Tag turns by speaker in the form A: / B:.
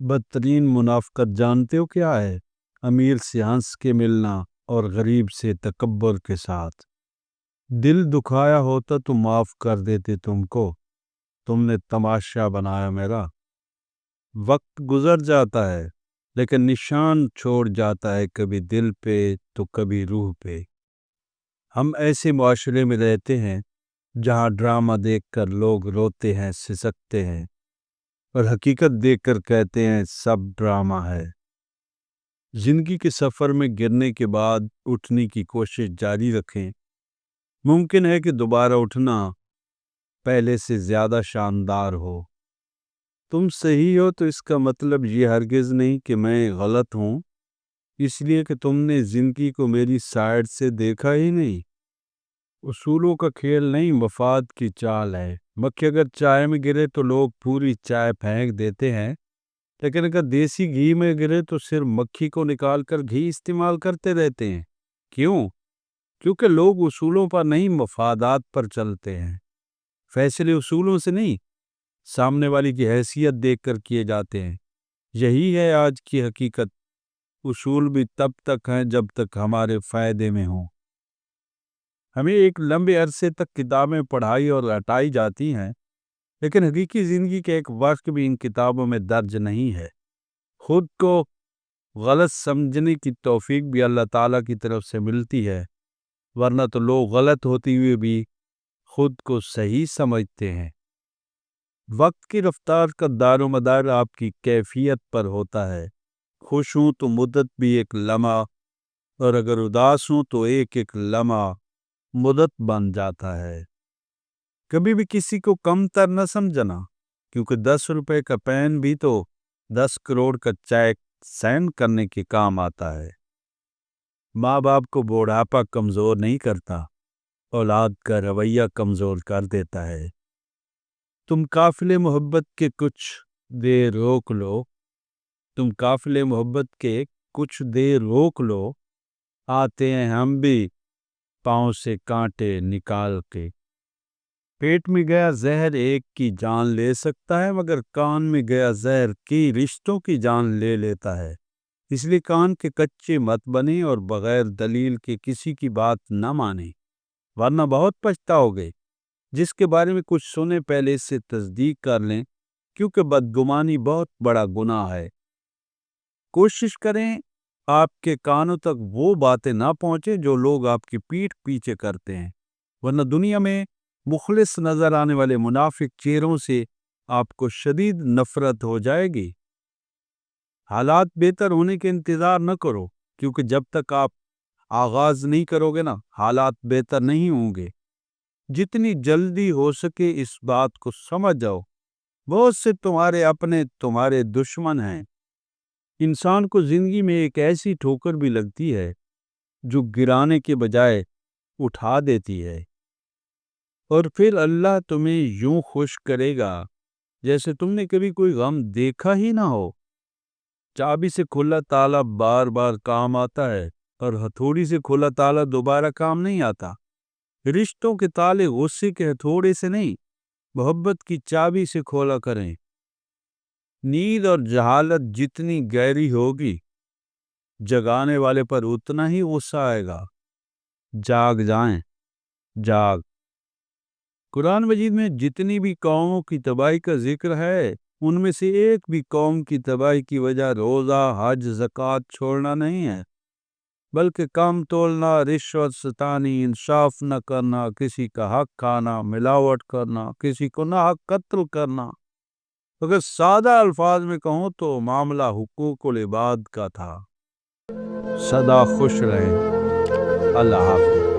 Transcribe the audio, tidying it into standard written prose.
A: بدترین منافقت جانتے ہو کیا ہے؟ امیر سے ہنس کے ملنا اور غریب سے تکبر کے ساتھ۔ دل دکھایا ہوتا تو معاف کر دیتے تم کو، تم نے تماشا بنایا میرا۔ وقت گزر جاتا ہے لیکن نشان چھوڑ جاتا ہے، کبھی دل پہ تو کبھی روح پہ۔ ہم ایسے معاشرے میں رہتے ہیں جہاں ڈرامہ دیکھ کر لوگ روتے ہیں، سسکتے ہیں، اور حقیقت دیکھ کر کہتے ہیں سب ڈرامہ ہے۔ زندگی کے سفر میں گرنے کے بعد اٹھنے کی کوشش جاری رکھیں، ممکن ہے کہ دوبارہ اٹھنا پہلے سے زیادہ شاندار ہو۔ تم صحیح ہو تو اس کا مطلب یہ ہرگز نہیں کہ میں غلط ہوں، اس لیے کہ تم نے زندگی کو میری سائیڈ سے دیکھا ہی نہیں۔ اصولوں کا کھیل نہیں، مفاد کی چال ہے۔ مکھی اگر چائے میں گرے تو لوگ پوری چائے پھینک دیتے ہیں، لیکن اگر دیسی گھی میں گرے تو صرف مکھی کو نکال کر گھی استعمال کرتے رہتے ہیں۔ کیوں؟ کیونکہ لوگ اصولوں پر نہیں، مفادات پر چلتے ہیں۔ فیصلے اصولوں سے نہیں، سامنے والی کی حیثیت دیکھ کر کیے جاتے ہیں۔ یہی ہے آج کی حقیقت۔ اصول بھی تب تک ہیں جب تک ہمارے فائدے میں ہوں۔ ہمیں ایک لمبے عرصے تک کتابیں پڑھائی اور ہٹائی جاتی ہیں، لیکن حقیقی زندگی کے ایک وقت بھی ان کتابوں میں درج نہیں ہے۔ خود کو غلط سمجھنے کی توفیق بھی اللہ تعالیٰ کی طرف سے ملتی ہے، ورنہ تو لوگ غلط ہوتے ہوئے بھی خود کو صحیح سمجھتے ہیں۔ وقت کی رفتار کا دار و مدار آپ کی کیفیت پر ہوتا ہے۔ خوش ہوں تو مدت بھی ایک لمحہ، اور اگر اداس ہوں تو ایک ایک لمحہ مدت بن جاتا ہے۔ کبھی بھی کسی کو کم تر نہ سمجھنا، کیونکہ 10 روپے کا پین بھی تو 10 کروڑ کا چیک سائن کرنے کے کام آتا ہے۔ ماں باپ کو بوڑھاپا کمزور نہیں کرتا، اولاد کا رویہ کمزور کر دیتا ہے۔ تم قافلے محبت کے کچھ دیر روک لو، آتے ہیں ہم بھی پاؤں سے کانٹے نکال کے۔ پیٹ میں گیا زہر ایک کی جان لے سکتا ہے، مگر کان میں گیا زہر کی رشتوں کی جان لے لیتا ہے۔ اس لیے کان کے کچے مت بنے اور بغیر دلیل کے کسی کی بات نہ مانے، ورنہ بہت پچھتاؤ گے۔ جس کے بارے میں کچھ سنے پہلے اس سے تصدیق کر لیں، کیونکہ بدگمانی بہت بڑا گناہ ہے۔ کوشش کریں آپ کے کانوں تک وہ باتیں نہ پہنچے جو لوگ آپ کی پیٹھ پیچھے کرتے ہیں، ورنہ دنیا میں مخلص نظر آنے والے منافق چہروں سے آپ کو شدید نفرت ہو جائے گی۔ حالات بہتر ہونے کے انتظار نہ کرو، کیونکہ جب تک آپ آغاز نہیں کرو گے حالات بہتر نہیں ہوں گے۔ جتنی جلدی ہو سکے اس بات کو سمجھ جاؤ، بہت سے تمہارے اپنے تمہارے دشمن ہیں۔ انسان کو زندگی میں ایک ایسی ٹھوکر بھی لگتی ہے جو گرانے کے بجائے اٹھا دیتی ہے، اور پھر اللہ تمہیں یوں خوش کرے گا جیسے تم نے کبھی کوئی غم دیکھا ہی نہ ہو۔ چابی سے کھلا تالا بار بار کام آتا ہے، اور ہتھوڑی سے کھلا تالا دوبارہ کام نہیں آتا۔ رشتوں کے تالے غصے کے ہتھوڑے سے نہیں، محبت کی چابی سے کھولا کریں۔ نیند اور جہالت جتنی گہری ہوگی، جگانے والے پر اتنا ہی غصہ آئے گا۔ جاگ جائیں، جاگ۔ قرآن مجید میں جتنی بھی قوموں کی تباہی کا ذکر ہے، ان میں سے ایک بھی قوم کی تباہی کی وجہ روزہ، حج، زکوٰۃ چھوڑنا نہیں ہے، بلکہ کم تولنا، رشوت ستانی، انصاف نہ کرنا، کسی کا حق کھانا، ملاوٹ کرنا، کسی کو ناحق قتل کرنا۔ اگر سادہ الفاظ میں کہوں تو معاملہ حقوق العباد کا تھا۔ سدا خوش رہیں۔ اللہ حافظ۔